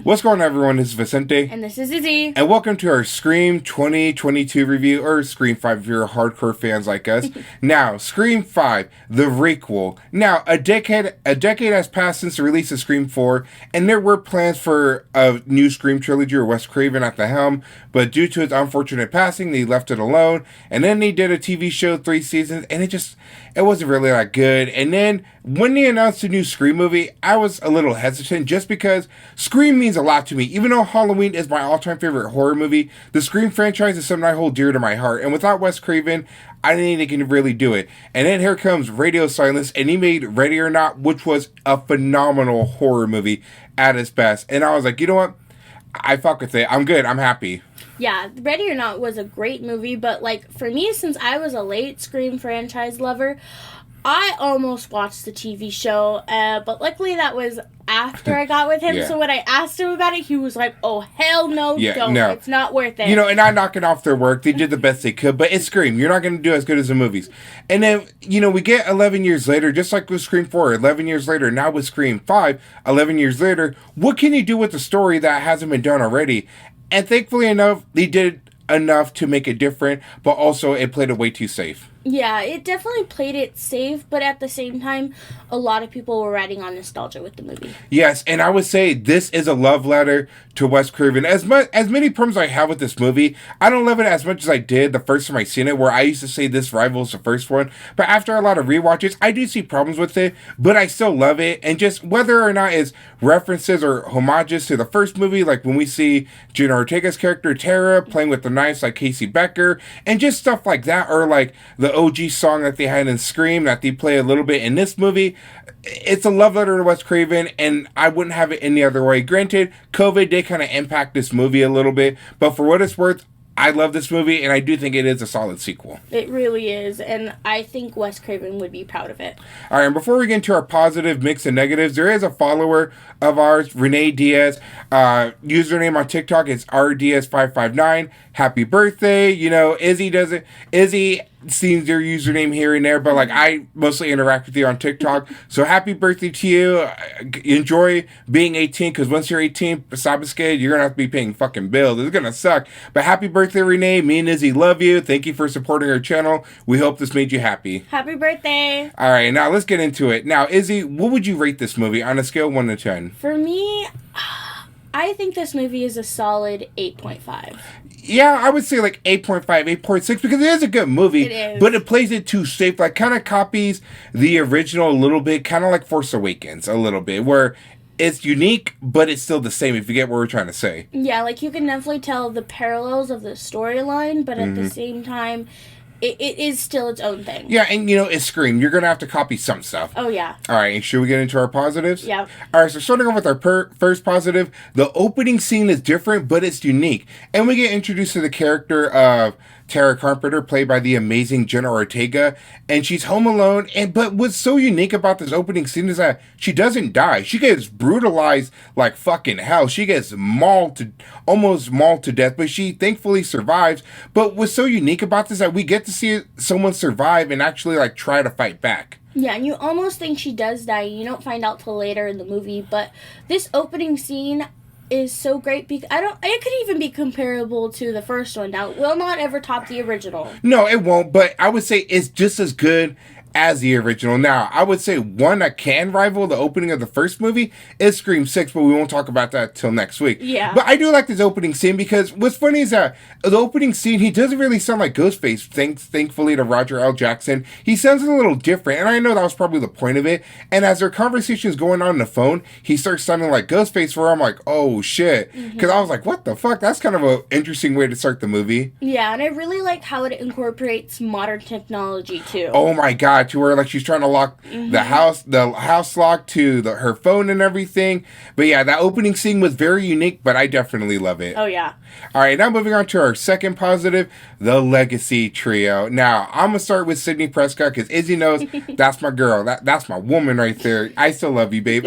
What's going on, everyone? This is Vicente. And this is Izzy. And welcome to our Scream 2022 review, or Scream 5 if you're hardcore fans like us. Now, Scream 5, the Requel. Now, a decade has passed since the release of Scream 4, and there were plans for a new Scream trilogy or Wescraven at the helm, but due to his unfortunate passing, they left it alone. And then they did a TV show, 3 seasons, and it wasn't really that good. And then when they announced a new Scream movie, I was a little hesitant just because Scream means a lot to me. Even though Halloween is my all-time favorite horror movie, the Scream franchise is something I hold dear to my heart. And without Wes Craven, I didn't think they can really do it. And then here comes Radio Silence, and he made Ready or Not, which was a phenomenal horror movie at its best. And I was like, you know what? I fuck with it. I'm good. I'm happy. Yeah, Ready or Not was a great movie, but for me, since I was a late Scream franchise lover, I almost watched the TV show, but luckily that was after I got with him. Yeah. So when I asked him about it, he was like, "Oh hell no, don't! No. It's not worth it." You know, and not knocking off their work, they did the best they could, but it's Scream. You're not going to do as good as the movies. And then we get 11 years later, just like with Scream 4, 11 years later. Now with Scream 5, 11 years later, what can you do with the story that hasn't been done already? And thankfully enough, they did enough to make it different, but also it played it way too safe. Yeah, it definitely played it safe, but at the same time, a lot of people were riding on nostalgia with the movie. Yes, and I would say this is a love letter to Wes Craven. As many problems I have with this movie, I don't love it as much as I did the first time I seen it, where I used to say this rivals the first one. But after a lot of rewatches, I do see problems with it, but I still love it. And just whether or not it's references or homages to the first movie, like when we see Jenna Ortega's character Tara playing with the knives like Casey Becker, and just stuff like that, or like the OG song that they had in Scream that they play a little bit in this movie. It's a love letter to Wes Craven, and I wouldn't have it any other way. Granted, COVID did kind of impact this movie a little bit, but for what it's worth, I love this movie, and I do think it is a solid sequel. It really is, and I think Wes Craven would be proud of it. All right, and before we get into our positive mix and negatives, there is a follower of ours, Renee Diaz. Username on TikTok is RDS559. Happy birthday. Izzy seems your username here and there, but I mostly interact with you on TikTok. So happy birthday to you. Enjoy being 18, because once you're 18, stop scared, you're gonna have to be paying fucking bills. It's gonna suck. But happy birthday, Renee. Me and Izzy love you. Thank you for supporting our channel. We hope this made you happy. Happy birthday. All right, now let's get into it. Now, Izzy, what would you rate this movie on a scale of 1 to 10? For me, I think this movie is a solid 8.5. Yeah, I would say 8.5, 8.6, because it is a good movie. It is. But it plays it too safe. Kind of copies the original a little bit, kind of like Force Awakens a little bit, where it's unique, but it's still the same, if you get what we're trying to say. Yeah, you can definitely tell the parallels of the storyline, but at the same time, it is still its own thing. Yeah, and it's Scream. You're going to have to copy some stuff. Oh, yeah. All right, and should we get into our positives? Yeah. All right, so starting off with our first positive, the opening scene is different, but it's unique. And we get introduced to the character of Tara Carpenter, played by the amazing Jenna Ortega, and she's home alone. But what's so unique about this opening scene is that she doesn't die. She gets brutalized like fucking hell. She gets almost mauled to death, but she thankfully survives. But what's so unique about this is that we get to see someone survive and actually try to fight back. Yeah, and you almost think she does die. You don't find out till later in the movie, but this opening scene is so great because it could even be comparable to the first one. Now, it will not ever top the original. No, it won't, but I would say it's just as good as the original. Now, I would say one that can rival the opening of the first movie is Scream 6, but we won't talk about that till next week. Yeah. But I do like this opening scene, because what's funny is that the opening scene, he doesn't really sound like Ghostface, thankfully to Roger-L-Jackson. He sounds a little different, and I know that was probably the point of it. And as their conversation is going on the phone, he starts sounding like Ghostface, where I'm like, oh shit. Because I was like, what the fuck? That's kind of an interesting way to start the movie. Yeah, and I really like how it incorporates modern technology, too. Oh my god, to where she's trying to lock the house lock to her phone and everything. But yeah, that opening scene was very unique, but I definitely love it. Oh yeah. All right, now moving on to our second positive, the Legacy Trio. Now, I'm going to start with Sidney Prescott, because Izzy knows that's my girl. That's my woman right there. I still love you, babe.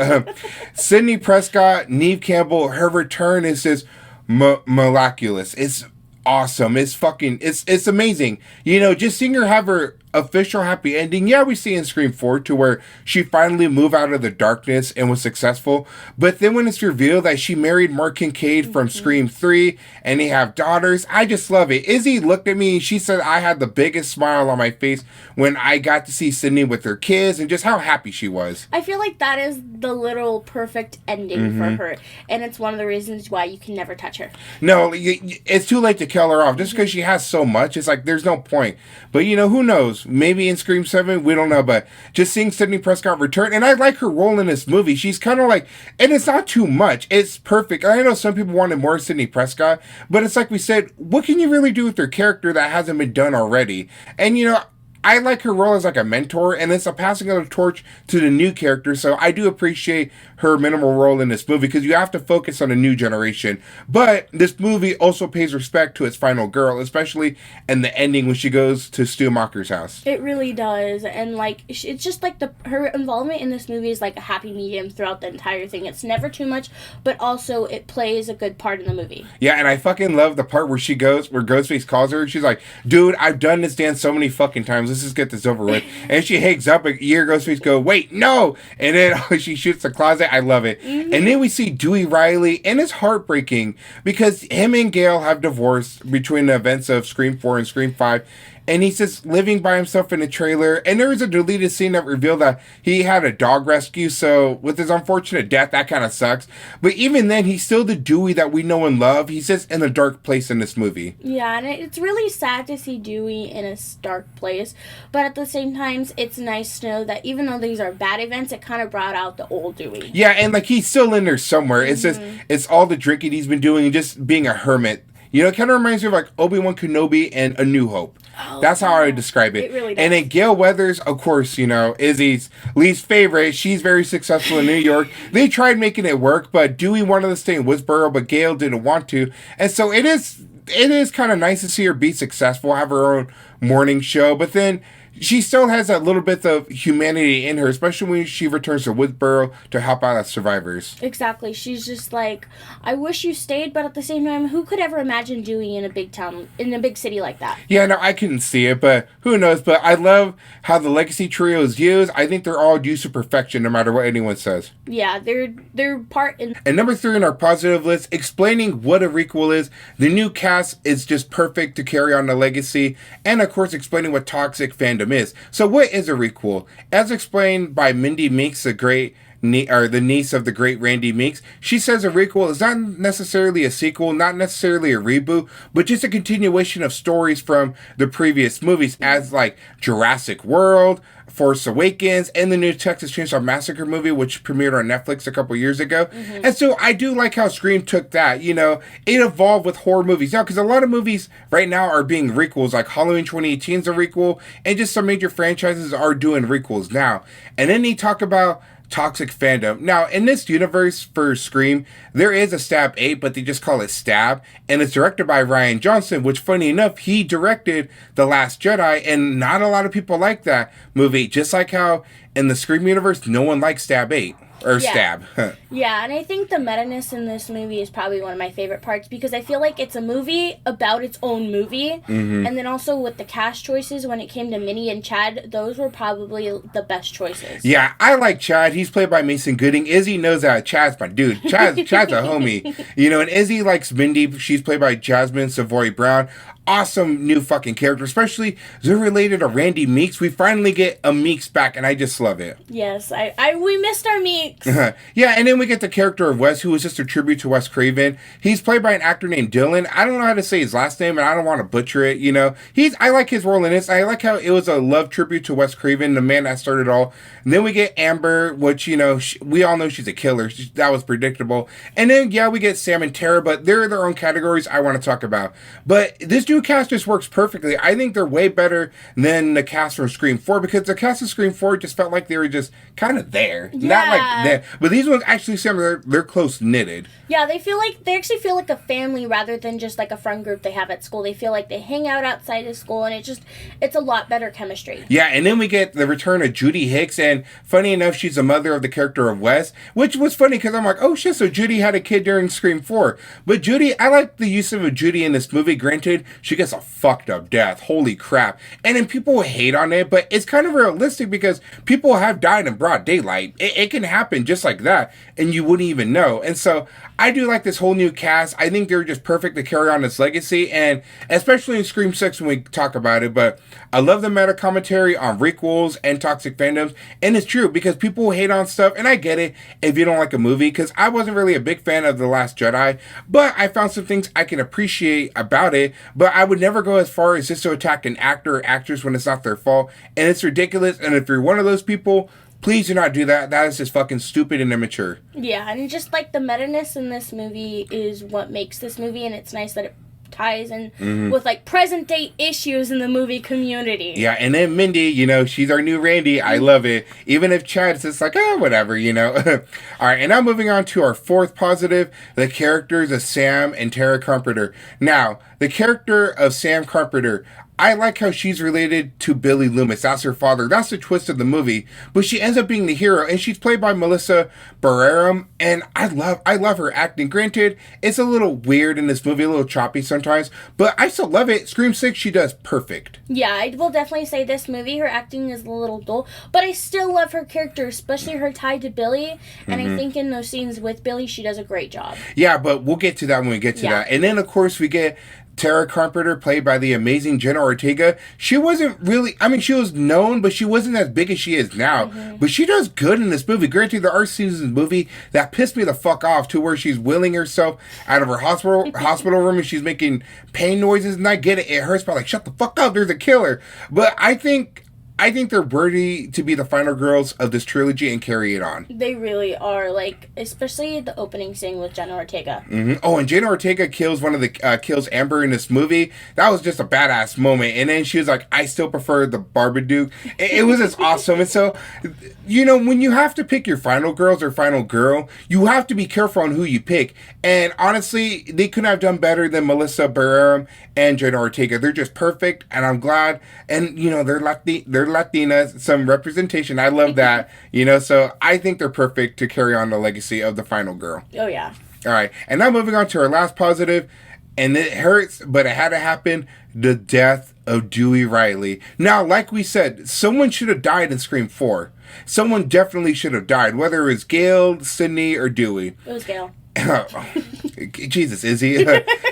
Sidney Prescott, Neve Campbell, her return is just miraculous. It's awesome. It's amazing. Just seeing her have her official happy ending, yeah, we see in Scream 4 to where she finally moved out of the darkness and was successful. But then when it's revealed that she married Mark Kincaid from Scream 3 and they have daughters, I just love it. Izzy looked at me and she said I had the biggest smile on my face when I got to see Sydney with her kids and just how happy she was. I feel like that is the literal perfect ending for her. And it's one of the reasons why you can never touch her. No, it's too late to kill her off. Just because she has so much, it's like there's no point. But, you know, who knows? Maybe in Scream 7, we don't know. But just seeing Sidney Prescott return, and I like her role in this movie. She's kind of like, and it's not too much. It's perfect. I know some people wanted more Sidney Prescott, but it's like we said, what can you really do with her character that hasn't been done already? And, you know, I like her role as like a mentor, and it's a passing of the torch to the new character, so I do appreciate her minimal role in this movie, because you have to focus on a new generation. But this movie also pays respect to its final girl, especially in the ending when she goes to Stu Macher's house. It really does, and like, it's just like her involvement in this movie is like a happy medium throughout the entire thing. It's never too much, but also it plays a good part in the movie. Yeah, and I fucking love the part where where Ghostface calls her, and she's like, dude, I've done this dance so many fucking times, let's just get this over with. And she hangs up, and you hear Ghostface go, wait, no! And then she shoots the closet. I love it. And then we see Deweyriley, and it's heartbreaking because him and Gail have divorced between the events of Scream 4 and Scream 5. And he's just living by himself in a trailer. And there was a deleted scene that revealed that he had a dog rescue. So with his unfortunate death, that kind of sucks. But even then, he's still the Dewey that we know and love. He's just in a dark place in this movie. Yeah, and it's really sad to see Dewey in a dark place. But at the same time, it's nice to know that even though these are bad events, it kind of brought out the old Dewey. Yeah, and like he's still in there somewhere. It's just, it's all the drinking he's been doing and just being a hermit. You know, it kind of reminds me of like Obi-Wan Kenobi and A New Hope. Oh, that's how I would describe it. It really does. And then Galeweathers, of course, you know, Izzy's least favorite. She's very successful in New York. They tried making it work, but Dewey wanted to stay in Woodsboro, but Gale didn't want to. And so it is kind of nice to see her be successful, have her own morning show, but then she still has that little bit of humanity in her, especially when she returns to Woodsboro to help out as survivors. Exactly. She's just like, I wish you stayed, but at the same time, who could ever imagine Dewey in a big town, in a big city like that? Yeah, no, I couldn't see it, but who knows? But I love how the Legacy trio is used. I think they're all used to perfection, no matter what anyone says. Yeah, they're part in... And number 3 in our positive list, explaining what a requel is. The new cast is just perfect to carry on the legacy, and of course, explaining what toxic fandom is. So what is a requel? As explained by Mindy Meeks, the niece of the great Randy Meeks, she says a requel is not necessarily a sequel, not necessarily a reboot, but just a continuation of stories from the previous movies, as like Jurassic World, Force Awakens, and the new Texas Chainsaw Massacre movie, which premiered on Netflix a couple years ago. And so I do like how Scream took that, you know, it evolved with horror movies now, because a lot of movies right now are being requels, like Halloween 2018 is a requel, and just some major franchises are doing requels now. And then they talk about toxic fandom. Now, in this universe for Scream, there is a Stab 8, but they just call it Stab, and it's directed by Rian Johnson, which, funny enough, he directed The Last Jedi, and not a lot of people like that movie, just like how in the Scream universe, no one likes Stab 8. Or Stab. Yeah, and I think the meta-ness in this movie is probably one of my favorite parts, because I feel like it's a movie about its own movie. And then also with the cast choices, when it came to Minnie and Chad, those were probably the best choices. Yeah, I like Chad. He's played by Mason Gooding. Izzy knows that Chad's my dude. Chad's a homie. You know, and Izzy likes Mindy. She's played by Jasmine Savoy Brown. Awesome new fucking character, especially they're related to Randy Meeks. We finally get a Meeks back, and I just love it. Yes, we missed our Meeks. Yeah, and then we get the character of Wes, who is just a tribute to Wes Craven. He's played by an actor named Dylan. I don't know how to say his last name, and I don't want to butcher it, you know. I like his role in this. I like how it was a love tribute to Wes Craven, the man that started it all. And then we get Amber, which, you know, we all know she's a killer. That was predictable. And then, yeah, we get Sam and Tara, but they're their own categories I want to talk about. But this new cast just works perfectly. I think they're way better than the cast from Scream 4, because the cast of Scream 4 just felt like they were just kind of there. Yeah. Not like that. But these ones actually seem they're close knitted. Yeah, they actually feel like a family rather than just like a friend group they have at school. They feel like they hang out outside of school, and it's a lot better chemistry. Yeah, and then we get the return of Judy Hicks, and funny enough, she's the mother of the character of Wes, which was funny because I'm like, oh shit, so Judy had a kid during Scream 4. But Judy, I like the use of a Judy in this movie. Granted, she gets a fucked up death. Holy crap. And then people hate on it, but it's kind of realistic because people have died in broad daylight. It can happen just like that, and you wouldn't even know. And so I do like this whole new cast. I think they're just perfect to carry on this legacy, and especially in Scream 6 when we talk about it. But I love the meta commentary on requels and toxic fandoms, and it's true because people hate on stuff, and I get it if you don't like a movie, because I wasn't really a big fan of The Last Jedi, but I found some things I can appreciate about it. But I would never go as far as just to attack an actor or actress when it's not their fault, and it's ridiculous. And if you're one of those people, please do not do that. That is just fucking stupid and immature. Yeah, and just like the meta-ness in this movie is what makes this movie, and it's nice that it ties in with like present day issues in the movie community. Yeah, and then Mindy, you know, she's our new Randy. I love it. Even if Chad's just like, oh, whatever, you know. All right, and now moving on to our fourth positive, the characters of Sam and Tara Carpenter. Now, the character of Sam Carpenter, I like how she's related to Billy Loomis. That's her father. That's the twist of the movie. But she ends up being the hero, and she's played by Melissa Barrera, and I love her acting. Granted, it's a little weird in this movie, a little choppy sometimes, but I still love it. Scream 6, she does perfect. Yeah, I will definitely say this movie, her acting is a little dull, but I still love her character, especially her tie to Billy, and I think in those scenes with Billy, she does a great job. Yeah, but we'll get to that when we get to that. And then, of course, we get Tara Carpenter, played by the amazing Jenna Ortega. She wasn't really, I mean, she was known, but she wasn't as big as she is now. But she does good in this movie. Granted, there are scenes in the movie that pissed me the fuck off, to where she's willing herself out of her hospital room and she's making pain noises, and I get it. It hurts, but like, shut the fuck up, there's a killer. But I think they're worthy to be the final girls of this trilogy and carry it on. They really are, like, especially the opening scene with Jenna Ortega. Oh, and Jenna Ortega kills kills Amber in this movie. That was just a badass moment. And then she was like, I still prefer the Babadook. It was just awesome. And so, you know, when you have to pick your final girls or final girl, you have to be careful on who you pick. And honestly, they couldn't have done better than Melissa Barrera and Jenna Ortega. They're just perfect, and I'm glad. And, you know, they're Latinas, some representation. I love that, you know, so I think they're perfect to carry on the legacy of the final girl. Oh, yeah. All right, and now moving on to our last positive, and it hurts, but it had to happen, the death of Deweyriley. Now, like we said, someone should have died in Scream 4. Someone definitely should have died, whether it was Gail, Sidney, or Dewey. It was Gail. Jesus, Izzy.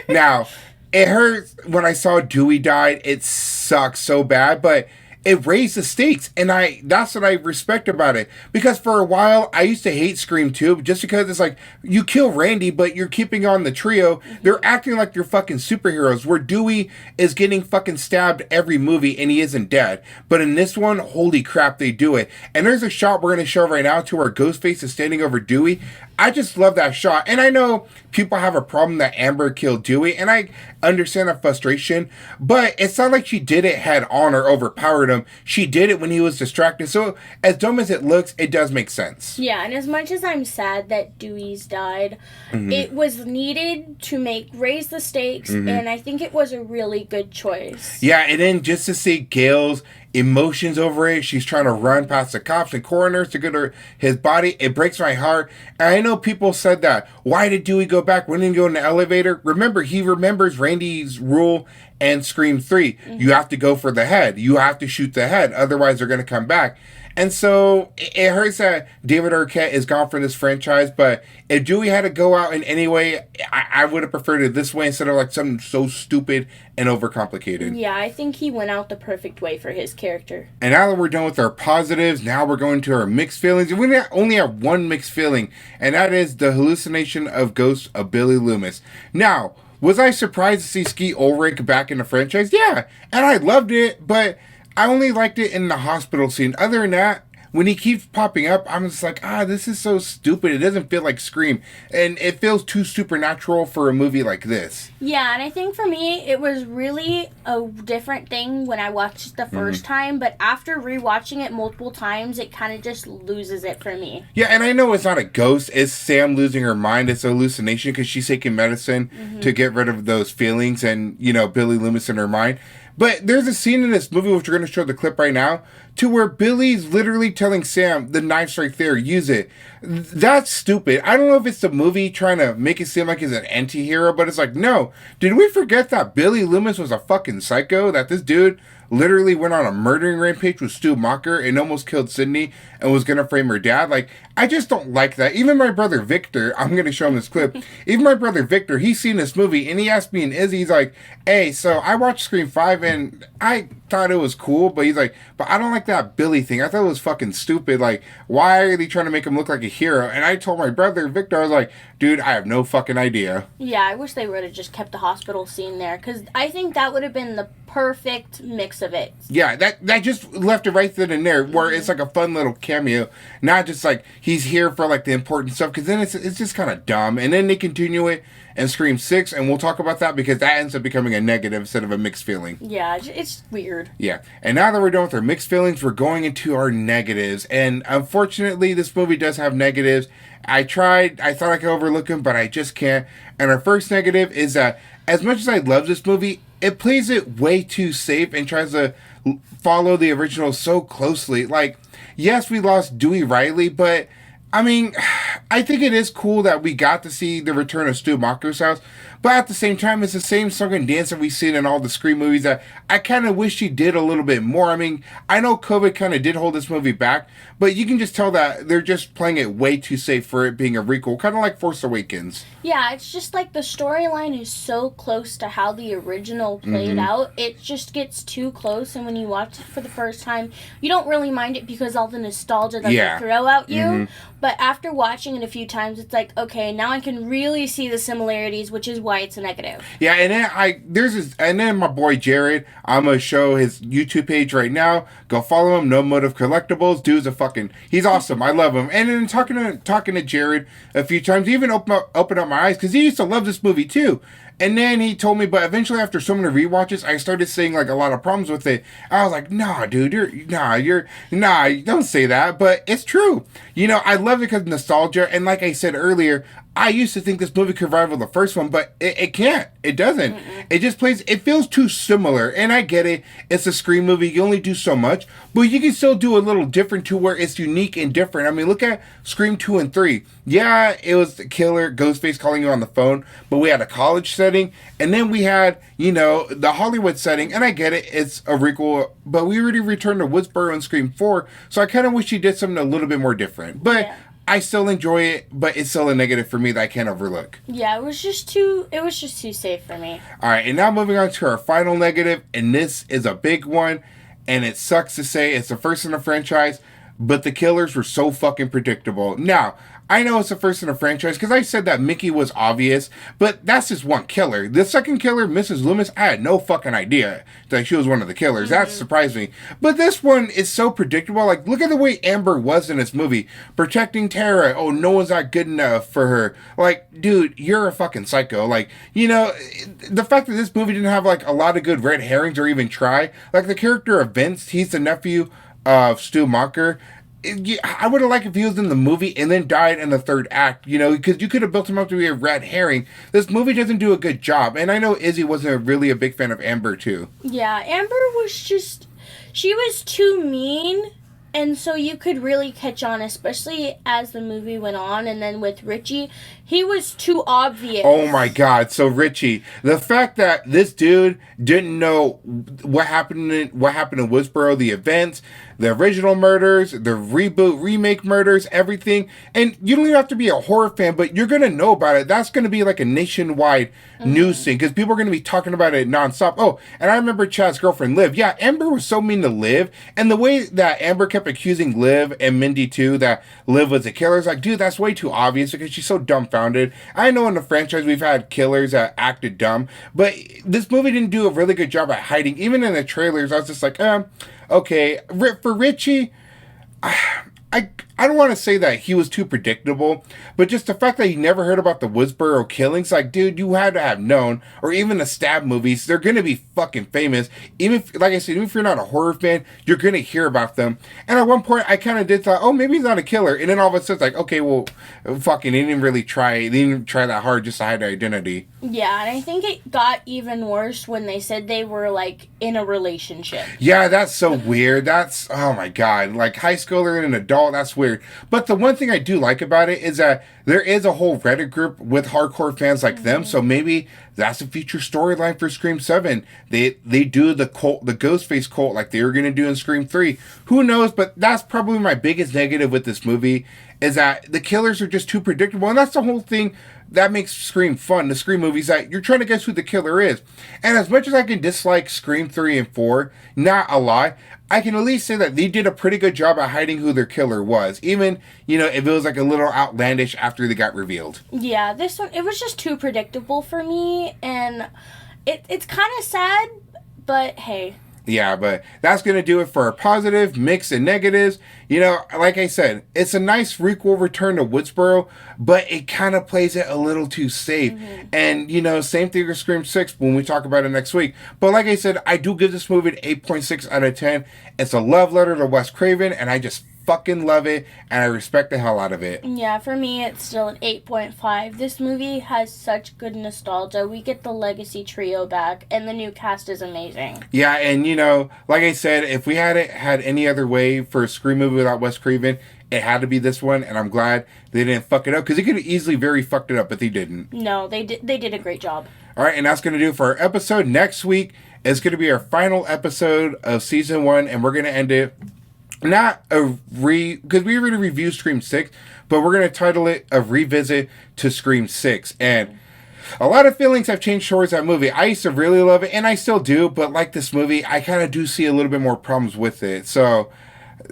Now, it hurts when I saw Dewey died. It sucks so bad, but it raised the stakes, and that's what I respect about it. Because for a while, I used to hate Scream 2, just because it's like, you kill Randy, but you're keeping on the trio. They're acting like they're fucking superheroes, where Dewey is getting fucking stabbed every movie, and he isn't dead. But in this one, holy crap, they do it. And there's a shot we're going to show right now to where Ghostface is standing over Dewey. I just love that shot. And I know people have a problem that Amber killed Dewey, and I understand that frustration, but it's not like she did it head on or overpowered him. She did it when he was distracted. So as dumb as it looks, it does make sense. Yeah, and as much as I'm sad that Dewey's died, it was needed to raise the stakes, and I think it was a really good choice. Yeah, and then just to see Gail's emotions over it, she's trying to run past the cops and coroners to get his body. It breaks my heart. And I know people said that, why did Dewey go back? When did he go in the elevator? Remember, he remembers Randy's rule and Scream 3. You have to go for the head. You have to shoot the head. Otherwise, they're going to come back. And so it hurts that David Arquette is gone from this franchise, but if Dewey had to go out in any way, I would have preferred it this way instead of like something so stupid and overcomplicated. Yeah, I think he went out the perfect way for his character. And now that we're done with our positives, now we're going to our mixed feelings. We only have one mixed feeling, and that is the hallucination of ghosts of Billy Loomis. Now, was I surprised to see Skeet Ulrich back in the franchise? Yeah, and I loved it, but I only liked it in the hospital scene. Other than that, when he keeps popping up, I'm just like, this is so stupid. It doesn't feel like Scream. And it feels too supernatural for a movie like this. Yeah, and I think for me, it was really a different thing when I watched it the first time. But after rewatching it multiple times, it kind of just loses it for me. Yeah, and I know it's not a ghost. It's Sam losing her mind. It's a hallucination because she's taking medicine to get rid of those feelings and, you know, Billy Loomis in her mind. But there's a scene in this movie, which we're going to show the clip right now, to where Billy's literally telling Sam, the knife's right there, use it. That's stupid. I don't know if it's the movie trying to make it seem like he's an anti-hero, but it's like, no. Did we forget that Billy Loomis was a fucking psycho? That this dude literally went on a murdering rampage with Stu Macher and almost killed Sydney and was going to frame her dad? Like, I just don't like that. Even my brother Victor, I'm going to show him this clip. Even my brother Victor, he's seen this movie and he asked me and Izzy, he's like, hey, so I watched Scream 5 and I thought it was cool, but he's like, but I don't like that Billy thing. I thought it was fucking stupid. Like, why are they trying to make him look like a hero? And I told my brother Victor, I was like, dude, I have no fucking idea. Yeah, I wish they would have just kept the hospital scene there, because I think that would have been the perfect mix of it. Yeah, that just left it right then and there, where it's like a fun little cameo, not just like he's here for like the important stuff, because then it's just kind of dumb. And then they continue it in Scream 6, and we'll talk about that because that ends up becoming a negative instead of a mixed feeling. Yeah, it's weird. Yeah, and now that we're done with our mixed feelings, we're going into our negatives, and unfortunately, this movie does have negatives. I thought I could overlook them, but I just can't. And our first negative is that as much as I love this movie, it plays it way too safe and tries to follow the original so closely. Like, yes, we lost Deweyriley, but I mean, I think it is cool that we got to see the return of Stu Macher's house, but at the same time, it's the same song and dance that we've seen in all the Scream movies that I kind of wish he did a little bit more. I mean, I know COVID kind of did hold this movie back, but you can just tell that they're just playing it way too safe for it being a requel, kind of like Force Awakens. Yeah, it's just like the storyline is so close to how the original played out. It just gets too close, and when you watch it for the first time, you don't really mind it because all the nostalgia that they throw at you. But after watching it a few times, it's like, okay, now I can really see the similarities, which is why it's a negative. Yeah, and then my boy Jared, I'm gonna show his YouTube page right now. Go follow him. No Motive Collectibles. Dude's he's awesome. I love him. And then talking to Jared a few times, he even opened up my eyes because he used to love this movie too. And then he told me, but eventually after so many rewatches, I started seeing like a lot of problems with it. I was like, nah, dude, don't say that. But it's true. You know, I love it because of nostalgia. And like I said earlier, I used to think this movie could rival the first one, but it can't. It doesn't. It just it feels too similar. And I get it. It's a Scream movie. You only do so much. But you can still do a little different to where it's unique and different. I mean, look at Scream 2 and 3. Yeah, it was the killer, Ghostface calling you on the phone. But we had a college setting. And then we had, the Hollywood setting. And I get it. It's a requel. But we already returned to Woodsboro in Scream 4. So I kind of wish he did something a little bit more different. But yeah. I still enjoy it, but it's still a negative for me that I can't overlook. Yeah, it was just too safe for me. All right, and now moving on to our final negative, and this is a big one, and it sucks to say it's the first in the franchise, but the killers were so fucking predictable. Now, I know it's the first in the franchise because I said that Mickey was obvious, but that's just one killer. The second killer, Mrs. Loomis, I had no fucking idea that she was one of the killers. That surprised me. But this one is so predictable. Like, look at the way Amber was in this movie. Protecting Tara. Oh, no one's not good enough for her. Like, dude, you're a fucking psycho. Like, the fact that this movie didn't have, like, a lot of good red herrings or even try. Like, the character of Vince, he's the nephew of Stu Macher. I would have liked if he was in the movie and then died in the third act, because you could have built him up to be a red herring. This movie doesn't do a good job. And I know Izzy wasn't really a big fan of Amber, too. Yeah, Amber was she was too mean. And so you could really catch on, especially as the movie went on. And then with Richie, he was too obvious. Oh my God. So Richie, the fact that this dude didn't know what happened in Woodsboro, the events, the original murders, the reboot, remake murders, everything. And you don't even have to be a horror fan, but you're going to know about it. That's going to be like a nationwide news thing because people are going to be talking about it nonstop. Oh, and I remember Chad's girlfriend, Liv. Yeah, Amber was so mean to Liv. And the way that Amber kept accusing Liv and Mindy too that Liv was a killer, it's like, dude, that's way too obvious because she's so dumbfounded. I know in the franchise we've had killers that acted dumb, but this movie didn't do a really good job at hiding. Even in the trailers, I was just like, okay. For Richie, I I don't want to say that he was too predictable, but just the fact that you never heard about the Woodsboro killings, like, dude, you had to have known, or even the stab movies, they're going to be fucking famous. Even if, like I said, even if you're not a horror fan, you're going to hear about them. And at one point, I kind of did thought, oh, maybe he's not a killer. And then all of a sudden, it's like, okay, well, fucking, they didn't try that hard just to hide their identity. Yeah, and I think it got even worse when they said they were, like, in a relationship. Yeah, that's so weird. That's, oh my God. Like, high schooler and an adult, that's weird. But the one thing I do like about it is that there is a whole Reddit group with hardcore fans like them, so maybe that's a future storyline for Scream 7. They do the cult, the Ghostface cult, like they were going to do in Scream 3. Who knows? But that's probably my biggest negative with this movie, is that the killers are just too predictable. And that's the whole thing that makes Scream fun. The Scream movies, that you're trying to guess who the killer is. And as much as I can dislike Scream 3 and 4, not a lot, I can at least say that they did a pretty good job at hiding who their killer was. Even, you know, if it was like a little outlandish after they got revealed. Yeah, this one, it was just too predictable for me. And it's kind of sad, but hey. Yeah, but that's going to do it for our positive, mixed, and negatives. You know, like I said, it's a nice Requel return to Woodsboro, but it kind of plays it a little too safe. Mm-hmm. And, you know, same thing with Scream 6 when we talk about it next week. But like I said, I do give this movie an 8.6 out of 10. It's a love letter to Wes Craven, and I just fucking love it, and I respect the hell out of it. Yeah, for me, it's still an 8.5. This movie has such good nostalgia. We get the Legacy trio back, and the new cast is amazing. Yeah, and you know, like I said, if we had any other way for a Scream movie without Wes Craven, it had to be this one, and I'm glad they didn't fuck it up, because they could have easily very fucked it up, but they didn't. No, they did a great job. All right, and that's going to do it for our episode. Next week is going to be our final episode of Season 1, and we're going to end it not because we already reviewed Scream 6, but we're going to title it a revisit to Scream 6. And a lot of feelings have changed towards that movie. I used to really love it, and I still do, but like this movie, I kind of do see a little bit more problems with it. So,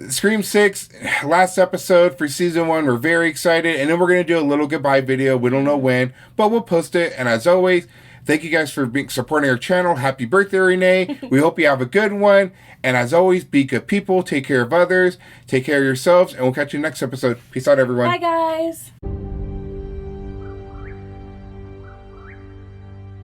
Scream 6, last episode for Season 1, we're very excited, and then we're going to do a little goodbye video. We don't know when, but we'll post it. And as always, thank you guys for supporting our channel. Happy birthday, Renee. We hope you have a good one. And as always, be good people. Take care of others. Take care of yourselves. And we'll catch you next episode. Peace out, everyone. Bye, guys.